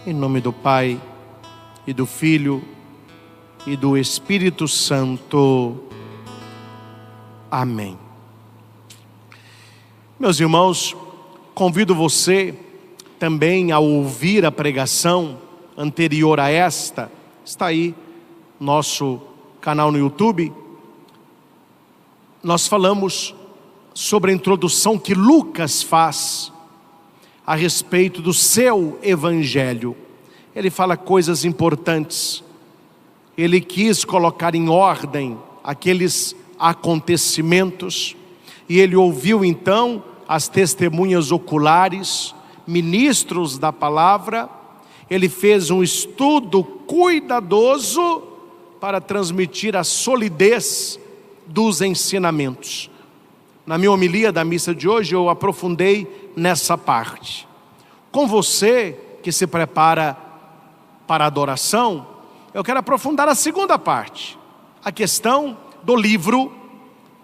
Em nome do Pai, e do Filho, e do Espírito Santo. Amém. Meus irmãos, convido você também a ouvir a pregação anterior a esta. Está aí nosso canal no YouTube. Nós falamos sobre a introdução que Lucas faz a respeito do seu evangelho. Ele fala coisas importantes. Ele quis colocar em ordem aqueles acontecimentos, e ele ouviu então as testemunhas oculares, ministros da palavra. Ele fez um estudo cuidadoso para transmitir a solidez dos ensinamentos. Na minha homilia da missa de hoje eu aprofundei nessa parte. Com você que se prepara para a adoração, eu quero aprofundar a segunda parte, a questão do livro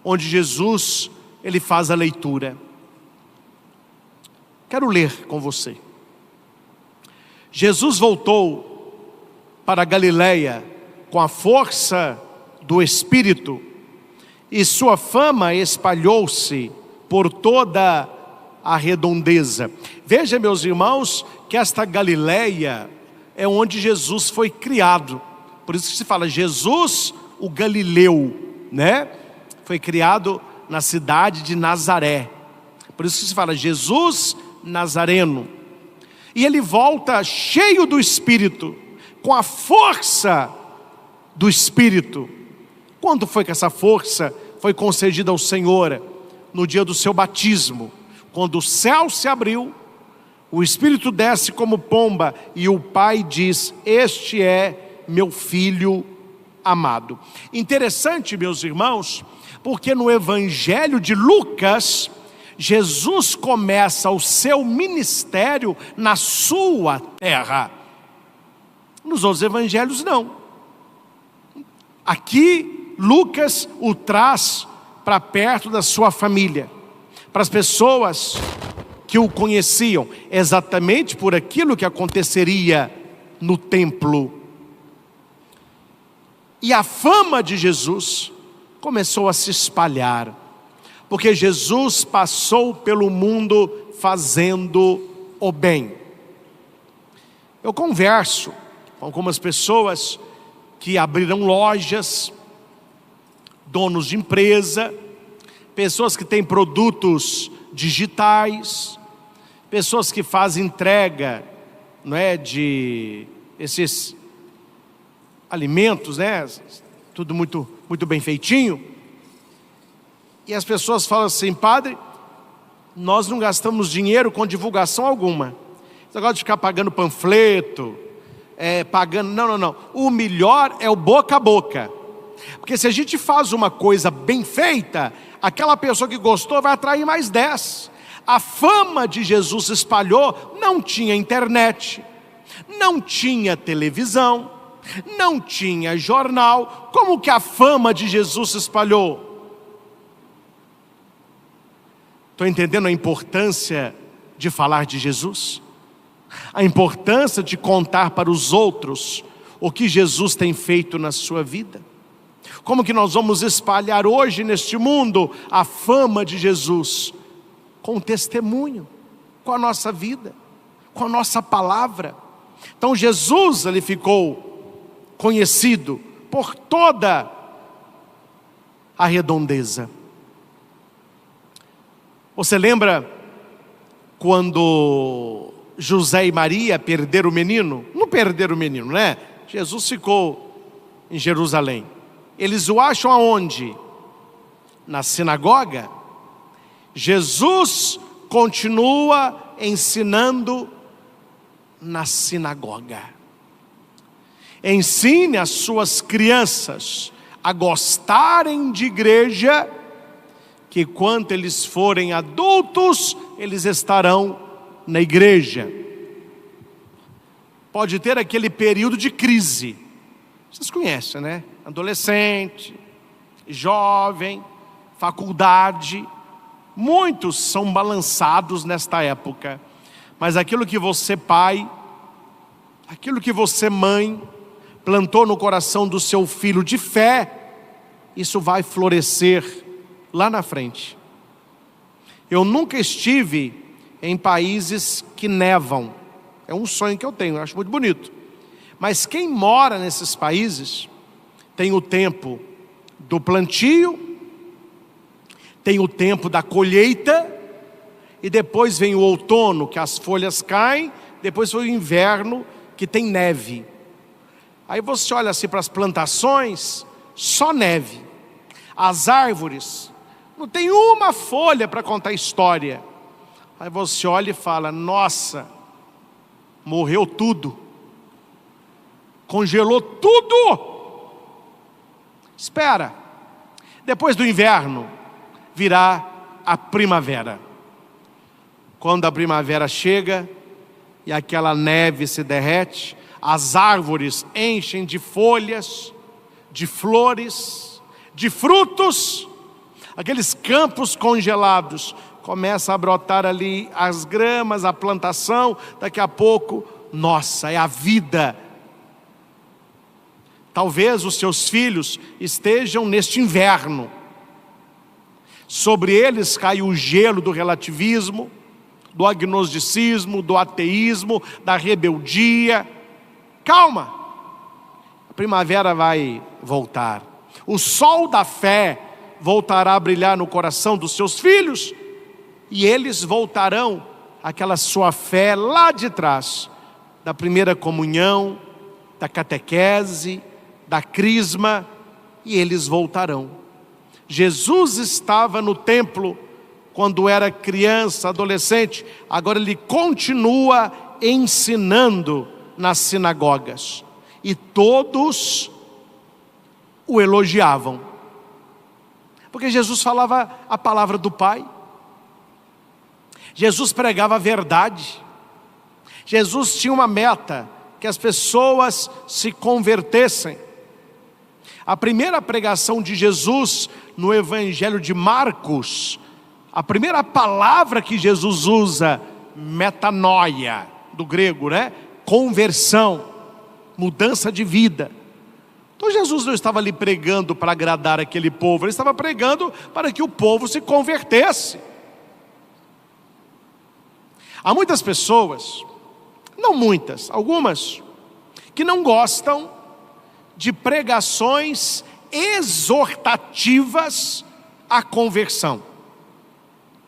onde Jesus ele faz a leitura. Quero ler com você. Jesus voltou para a Galileia com a força do Espírito, e sua fama espalhou-se por toda a redondeza. Veja, meus irmãos, que esta Galileia é onde Jesus foi criado. Por isso que se fala Jesus o Galileu, né? Foi criado na cidade de Nazaré. Por isso que se fala Jesus Nazareno. E ele volta cheio do Espírito, com a força do Espírito. Quando foi que essa força foi concedida ao Senhor? No dia do seu batismo, quando o céu se abriu, o Espírito desce como pomba, e o Pai diz: este é meu Filho amado. Interessante, meus irmãos, porque no Evangelho de Lucas, Jesus começa o seu ministério na sua terra. Nos outros evangelhos não. Aqui Lucas o traz para perto da sua família, para as pessoas que o conheciam, exatamente por aquilo que aconteceria no templo. E a fama de Jesus começou a se espalhar, porque Jesus passou pelo mundo fazendo o bem. Eu converso com algumas pessoas que abriram lojas, donos de empresa, pessoas que têm produtos digitais, pessoas que fazem entrega, não é, de esses alimentos, né, tudo muito bem feitinho. E as pessoas falam assim: padre, nós não gastamos dinheiro com divulgação alguma. Esse negócio de ficar pagando panfleto, pagando, não. O melhor é o boca a boca. Porque se a gente faz uma coisa bem feita, aquela pessoa que gostou vai atrair mais 10. A fama de Jesus se espalhou. Não tinha internet, não tinha televisão, não tinha jornal. Como que a fama de Jesus se espalhou? Estou entendendo a importância de falar de Jesus? A importância de contar para os outros o que Jesus tem feito na sua vida? Como que nós vamos espalhar hoje neste mundo a fama de Jesus? Com o testemunho, com a nossa vida, com a nossa palavra. Então Jesus, ele ficou conhecido por toda a redondeza. Você lembra quando José e Maria perderam o menino? Não perderam o menino, né? Jesus ficou em Jerusalém. Eles o acham aonde? Na sinagoga. Jesus continua ensinando na sinagoga. Ensine as suas crianças a gostarem de igreja, que quando eles forem adultos, eles estarão na igreja. Pode ter aquele período de crise. Vocês conhecem, né? Adolescente, jovem, faculdade. Muitos são balançados nesta época. Mas aquilo que você, pai, Aquilo que você, mãe, plantou no coração do seu filho de fé, isso vai florescer lá na frente. Eu nunca estive em países que nevam. É um sonho que eu tenho, eu acho muito bonito. Mas quem mora nesses países tem o tempo do plantio, tem o tempo da colheita, e depois vem o outono, que as folhas caem, depois foi o inverno, que tem neve. Aí você olha assim para as plantações, só neve. As árvores, não tem uma folha para contar história. Aí você olha e fala: nossa, morreu tudo, congelou tudo. Espera, depois do inverno virá a primavera. Quando a primavera chega e aquela neve se derrete, as árvores enchem de folhas, de flores, de frutos. Aqueles campos congelados começam a brotar ali as gramas, a plantação. Daqui a pouco, nossa, é a vida. Talvez os seus filhos estejam neste inverno. Sobre eles cai o gelo do relativismo, do agnosticismo, do ateísmo, da rebeldia. Calma, a primavera vai voltar. O sol da fé voltará a brilhar no coração dos seus filhos, e eles voltarão àquela sua fé lá de trás, da primeira comunhão, da catequese, da crisma, e eles voltarão. Jesus estava no templo quando era criança, adolescente, agora ele continua ensinando nas sinagogas, e todos o elogiavam, porque Jesus falava a palavra do Pai, Jesus pregava a verdade, Jesus tinha uma meta, que as pessoas se convertessem. A primeira pregação de Jesus no Evangelho de Marcos, a primeira palavra que Jesus usa, metanoia, do grego, né? Conversão, mudança de vida. Então Jesus não estava ali pregando para agradar aquele povo, ele estava pregando para que o povo se convertesse. Há muitas pessoas, não muitas, algumas, que não gostam de pregações exortativas à conversão.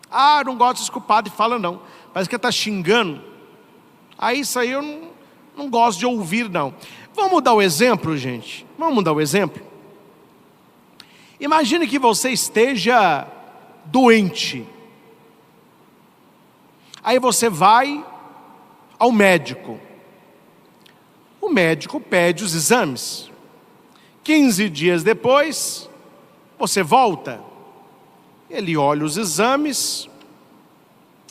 Ah, não gosto de escutar e fala não, parece que está xingando. Aí isso aí eu não gosto de ouvir não. Vamos dar o exemplo, gente? Vamos dar o exemplo? Imagine que você esteja doente. Aí você vai ao médico. O médico pede os exames. 15 dias depois, você volta. Ele olha os exames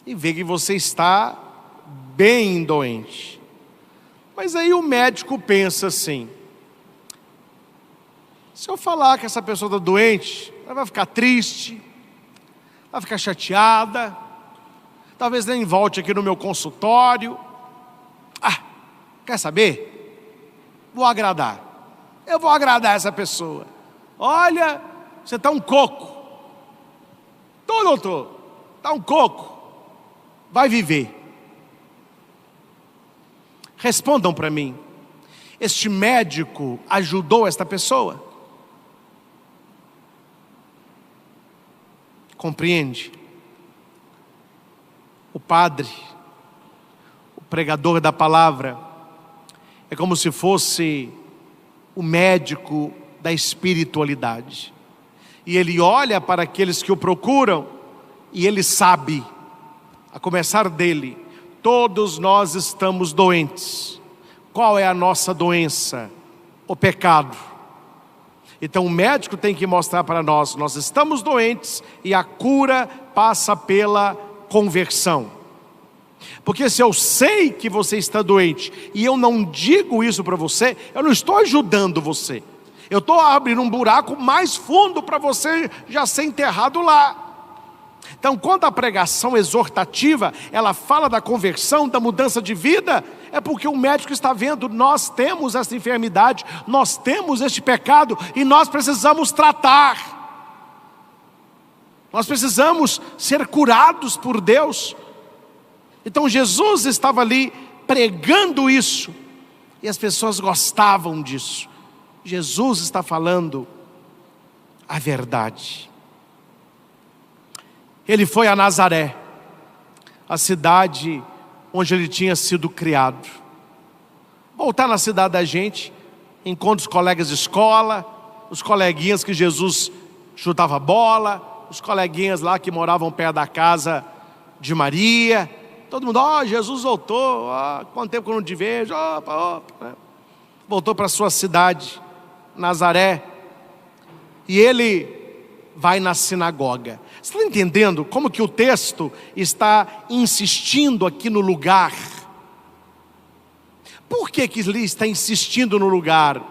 e vê que você está bem doente. Mas aí o médico pensa assim: se eu falar que essa pessoa está doente, ela vai ficar triste, vai ficar chateada, talvez nem volte aqui no meu consultório. Ah, quer saber? Vou agradar. Eu vou agradar essa pessoa. Olha, você está um coco. Tô, doutor, está um coco. Vai viver. Respondam para mim. Este médico ajudou esta pessoa? Compreende? O padre, o pregador da palavra, é como se fosse o médico da espiritualidade. E ele olha para aqueles que o procuram e ele sabe, a começar dele, todos nós estamos doentes. Qual é a nossa doença? O pecado. Então o médico tem que mostrar para nós, nós estamos doentes e a cura passa pela conversão. Porque se eu sei que você está doente e eu não digo isso para você, eu não estou ajudando você. Eu estou abrindo um buraco mais fundo para você já ser enterrado lá. Então, quando a pregação exortativa, ela fala da conversão, da mudança de vida, é porque o médico está vendo, nós temos essa enfermidade, nós temos este pecado, e nós precisamos tratar. Nós precisamos ser curados por Deus. Então Jesus estava ali pregando isso, e as pessoas gostavam disso. Jesus está falando a verdade. Ele foi a Nazaré, a cidade onde ele tinha sido criado. Voltar na cidade da gente, encontra os colegas de escola, os coleguinhas que Jesus chutava bola, os coleguinhas lá que moravam perto da casa de Maria. Todo mundo, Jesus voltou, quanto tempo que eu não te vejo, opa. Voltou para a sua cidade, Nazaré, e ele vai na sinagoga. Você está entendendo como que o texto está insistindo aqui no lugar? Por que ele está insistindo no lugar?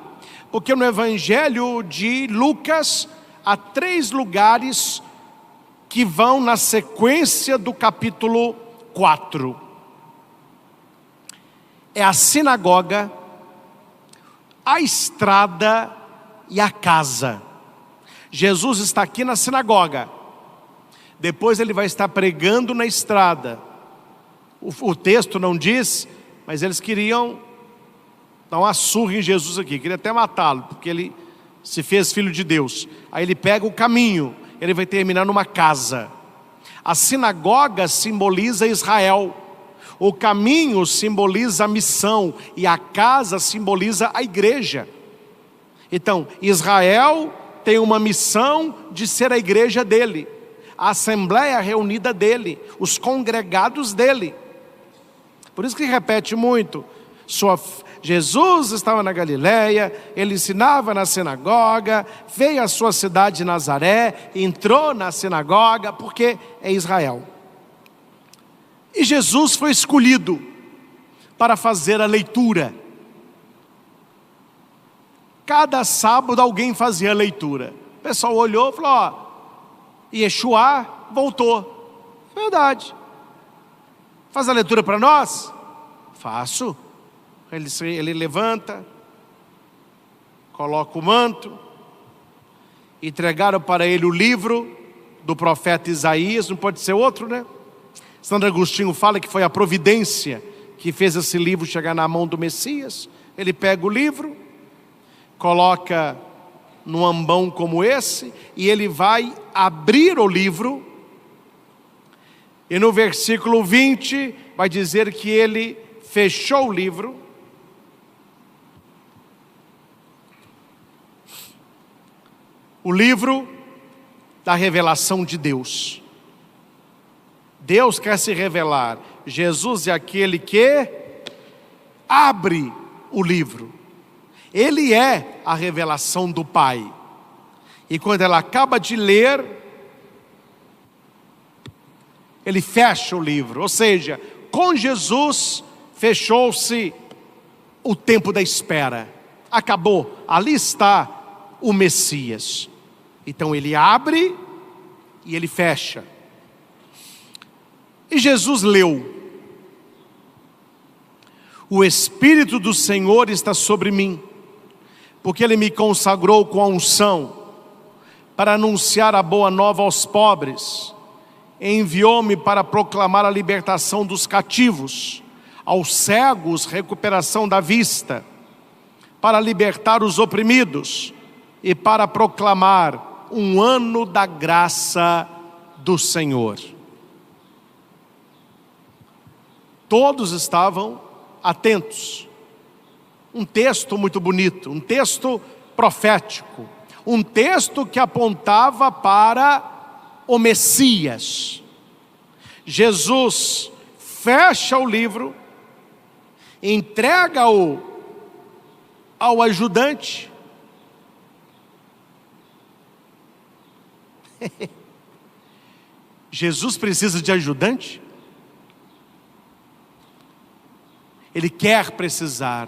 Porque no Evangelho de Lucas há 3 lugares que vão na sequência do capítulo 4. É a sinagoga, a estrada e a casa. Jesus está aqui na sinagoga, depois ele vai estar pregando na estrada. O texto não diz, mas eles queriam dar uma surra em Jesus aqui, queria até matá-lo, porque ele se fez filho de Deus. Aí ele pega o caminho, ele vai terminar numa casa. A sinagoga simboliza Israel, o caminho simboliza a missão, e a casa simboliza a igreja. Então, Israel tem uma missão de ser a igreja dele, a assembleia reunida dele, os congregados dele. Por isso que repete muito, Jesus estava na Galileia, ele ensinava na sinagoga, veio à sua cidade de Nazaré, entrou na sinagoga, porque é Israel. E Jesus foi escolhido para fazer a leitura. Cada sábado alguém fazia a leitura. O pessoal olhou e falou, Yeshua voltou. Verdade. Faz a leitura para nós? Faço. Ele levanta, coloca o manto, entregaram para ele o livro do profeta Isaías, não pode ser outro, né? Santo Agostinho fala que foi a providência que fez esse livro chegar na mão do Messias. Ele pega o livro, coloca num ambão como esse, e ele vai abrir o livro, e no versículo 20 vai dizer que ele fechou o livro, o livro da revelação de Deus. Deus quer se revelar. Jesus é aquele que abre o livro. Ele é a revelação do Pai. E quando ela acaba de ler, ele fecha o livro. Ou seja, com Jesus fechou-se o tempo da espera. Acabou. Ali está o Messias. Então ele abre e ele fecha. E Jesus leu: o Espírito do Senhor está sobre mim, porque Ele me consagrou com a unção para anunciar a boa nova aos pobres, enviou-me para proclamar a libertação dos cativos, aos cegos recuperação da vista, para libertar os oprimidos e para proclamar um ano da graça do Senhor. Todos estavam atentos. Um texto muito bonito, um texto profético, um texto que apontava para o Messias. Jesus fecha o livro, entrega-o ao ajudante. Jesus precisa de ajudante? Ele quer precisar.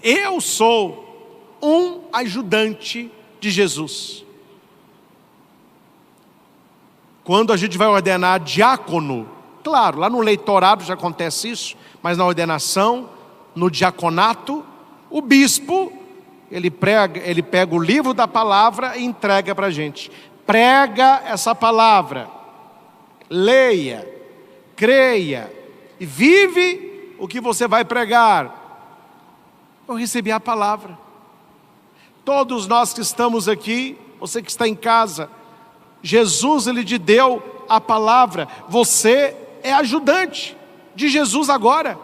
Eu sou um ajudante de Jesus. Quando a gente vai ordenar diácono, claro, lá no leitorado já acontece isso, mas na ordenação, no diaconato, o bispo, ele pega o livro da palavra e entrega para a gente. Prega essa palavra, leia, creia e vive o que você vai pregar. Eu recebi a palavra. Todos nós que estamos aqui, você que está em casa, Jesus, Ele te deu a palavra. Você é ajudante de Jesus agora.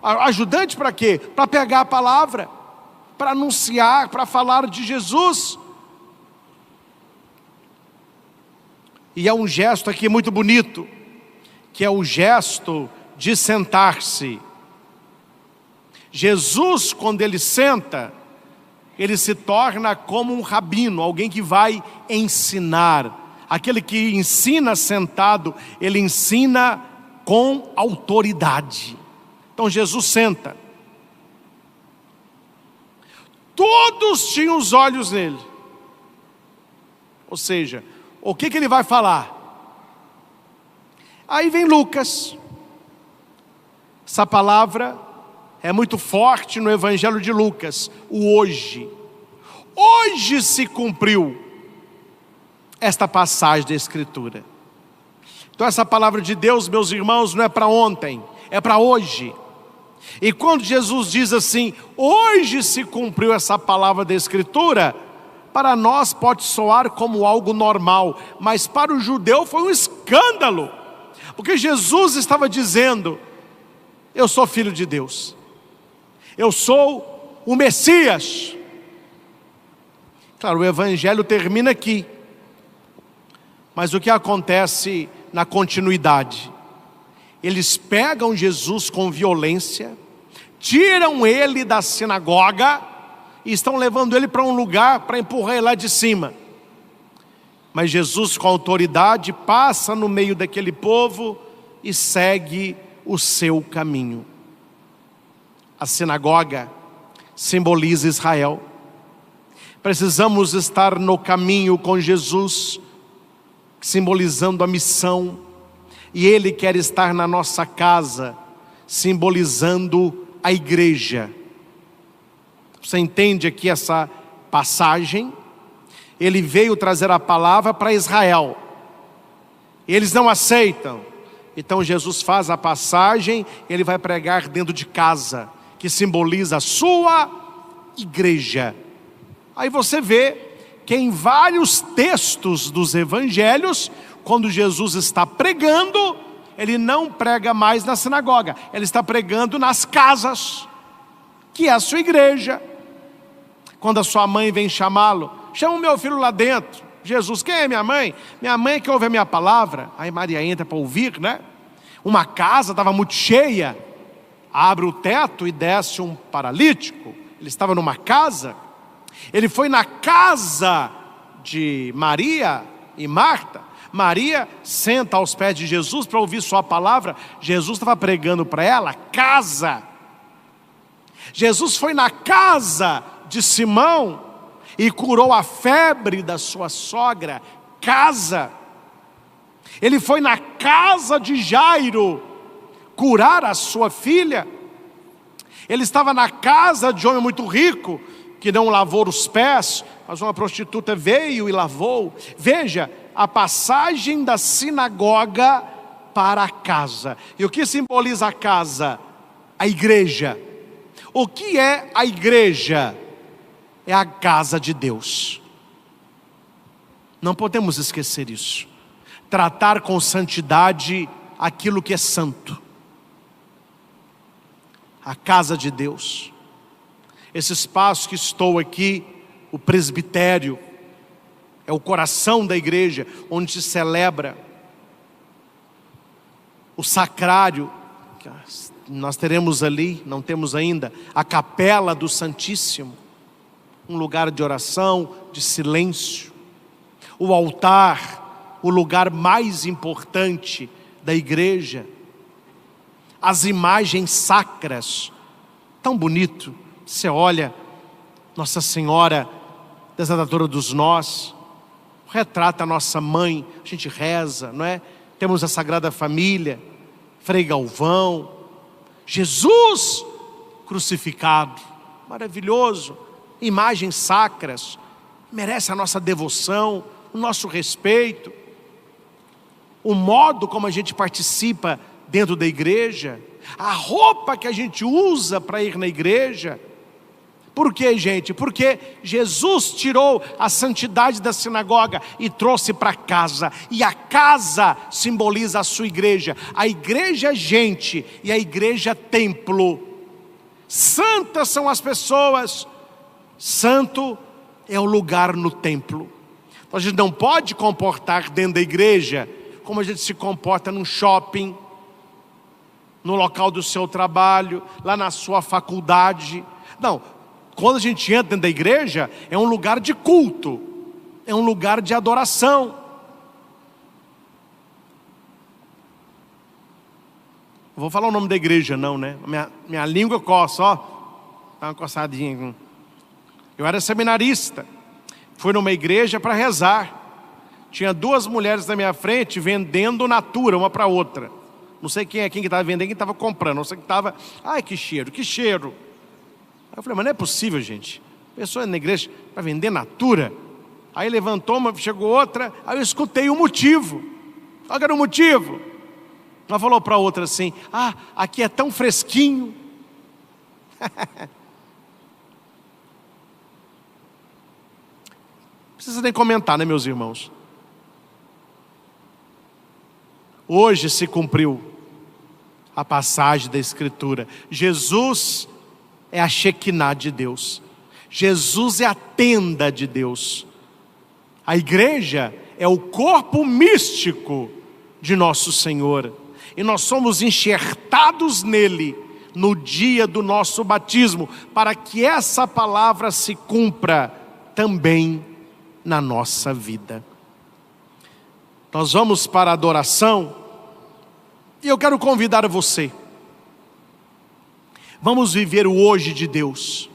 Ajudante para quê? Para pegar a palavra, para anunciar, para falar de Jesus. E é um gesto aqui muito bonito, que é o gesto de sentar-se. Jesus, quando Ele senta, Ele se torna como um rabino, alguém que vai ensinar. Aquele que ensina sentado, ele ensina com autoridade. Então Jesus senta. Todos tinham os olhos nele. Ou seja, o que ele vai falar? Aí vem Lucas. Essa palavra é muito forte no Evangelho de Lucas. O hoje. Hoje se cumpriu esta passagem da Escritura. Então essa palavra de Deus, meus irmãos, não é para ontem, é para hoje. E quando Jesus diz assim, hoje se cumpriu essa palavra da Escritura, para nós pode soar como algo normal, mas para o judeu foi um escândalo, porque Jesus estava dizendo, eu sou filho de Deus, eu sou o Messias. Claro, o Evangelho termina aqui, mas o que acontece na continuidade? Eles pegam Jesus com violência, tiram ele da sinagoga e estão levando ele para um lugar para empurrar ele lá de cima. Mas Jesus, com autoridade, passa no meio daquele povo e segue o seu caminho. A sinagoga simboliza Israel. Precisamos estar no caminho com Jesus, simbolizando a missão, e Ele quer estar na nossa casa, simbolizando a igreja. Você entende aqui essa passagem? Ele veio trazer a palavra para Israel, eles não aceitam, então Jesus faz a passagem, Ele vai pregar dentro de casa, que simboliza a sua igreja. Aí você vê que em vários textos dos evangelhos, quando Jesus está pregando, Ele não prega mais na sinagoga, Ele está pregando nas casas, que é a sua igreja. Quando a sua mãe vem chamá-lo, chama o meu filho lá dentro. Jesus, quem é minha mãe? Minha mãe é que ouve a minha palavra. Aí Maria entra para ouvir, né? Uma casa estava muito cheia, abre o teto e desce um paralítico. Ele estava numa casa. Ele foi na casa de Maria e Marta. Maria senta aos pés de Jesus para ouvir sua palavra. Jesus estava pregando para ela, casa. Jesus foi na casa de Simão e curou a febre da sua sogra, casa. Ele foi na casa de Jairo curar a sua filha. Ele estava na casa de um homem muito rico, que não lavou os pés, mas uma prostituta veio e lavou. Veja, a passagem da sinagoga para a casa. E o que simboliza a casa? A igreja. O que é a igreja? É a casa de Deus. Não podemos esquecer isso. Tratar com santidade aquilo que é santo. A casa de Deus. Esse espaço que estou aqui, o presbitério, é o coração da igreja, onde se celebra. O sacrário, que nós teremos ali, não temos ainda, a capela do Santíssimo, um lugar de oração, de silêncio. O altar, o lugar mais importante da igreja. As imagens sacras, tão bonito. Você olha, Nossa Senhora, desatadora dos nós, retrata a nossa mãe, a gente reza, não é? Temos a Sagrada Família, Frei Galvão, Jesus crucificado, maravilhoso, imagens sacras, merece a nossa devoção, o nosso respeito, o modo como a gente participa dentro da igreja, a roupa que a gente usa para ir na igreja. Por quê, gente? Porque Jesus tirou a santidade da sinagoga e trouxe para casa, e a casa simboliza a sua igreja. A igreja é gente e a igreja é templo. Santas são as pessoas, santo é o lugar no templo. Então a gente não pode comportar dentro da igreja como a gente se comporta num shopping, no local do seu trabalho, lá na sua faculdade. Não, quando a gente entra dentro da igreja, é um lugar de culto, é um lugar de adoração. Não vou falar o nome da igreja não, né? Minha língua coça, ó. Dá uma coçadinha. Eu era seminarista, fui numa igreja para rezar. Tinha duas mulheres na minha frente vendendo natura, uma para outra. Não sei quem que estava vendendo, quem estava comprando. Não sei que estava, ai que cheiro, que cheiro. Aí eu falei, mas não é possível, gente. Pessoa na igreja para vender natura. Aí levantou uma, chegou outra, aí eu escutei o motivo. Qual era o motivo? Ela falou para a outra assim, ah, aqui é tão fresquinho. Não precisa nem comentar, né, meus irmãos? Hoje se cumpriu a passagem da Escritura. Jesus é a Shekinah de Deus. Jesus é a tenda de Deus. A igreja é o corpo místico de nosso Senhor. E nós somos enxertados nele no dia do nosso batismo, para que essa palavra se cumpra também na nossa vida. Nós vamos para a adoração, e eu quero convidar você. Vamos viver o hoje de Deus.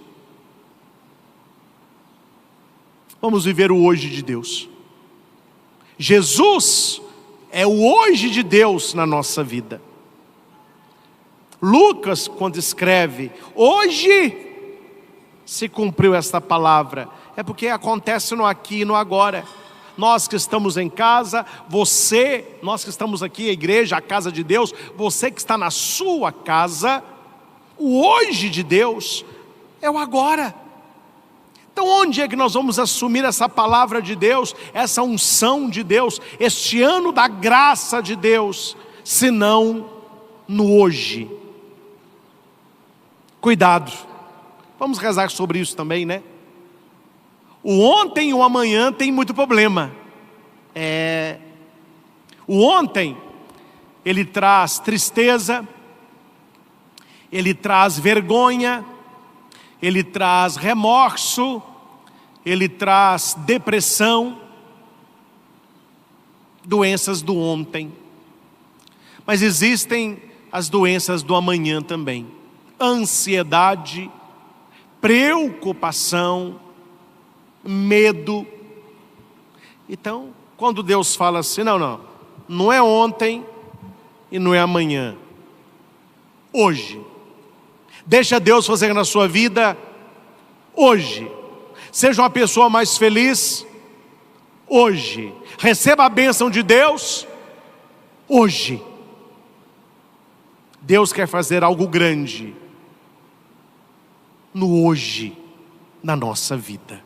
Vamos viver o hoje de Deus. Jesus é o hoje de Deus na nossa vida. Lucas, quando escreve, hoje se cumpriu esta palavra, é porque acontece no aqui e no agora. Nós que estamos em casa, você, nós que estamos aqui, a igreja, a casa de Deus, você que está na sua casa, o hoje de Deus é o agora. Então onde é que nós vamos assumir essa palavra de Deus, essa unção de Deus, este ano da graça de Deus, senão no hoje? Cuidado, vamos rezar sobre isso também, né? O ontem e o amanhã tem muito problema. O ontem, ele traz tristeza, ele traz vergonha, ele traz remorso, ele traz depressão, doenças do ontem. Mas existem as doenças do amanhã também. Ansiedade, preocupação, medo. Então, quando Deus fala assim, não é ontem e não é amanhã, hoje. Deixa Deus fazer na sua vida hoje. Seja uma pessoa mais feliz hoje. Receba a bênção de Deus hoje. Deus quer fazer algo grande no hoje, na nossa vida.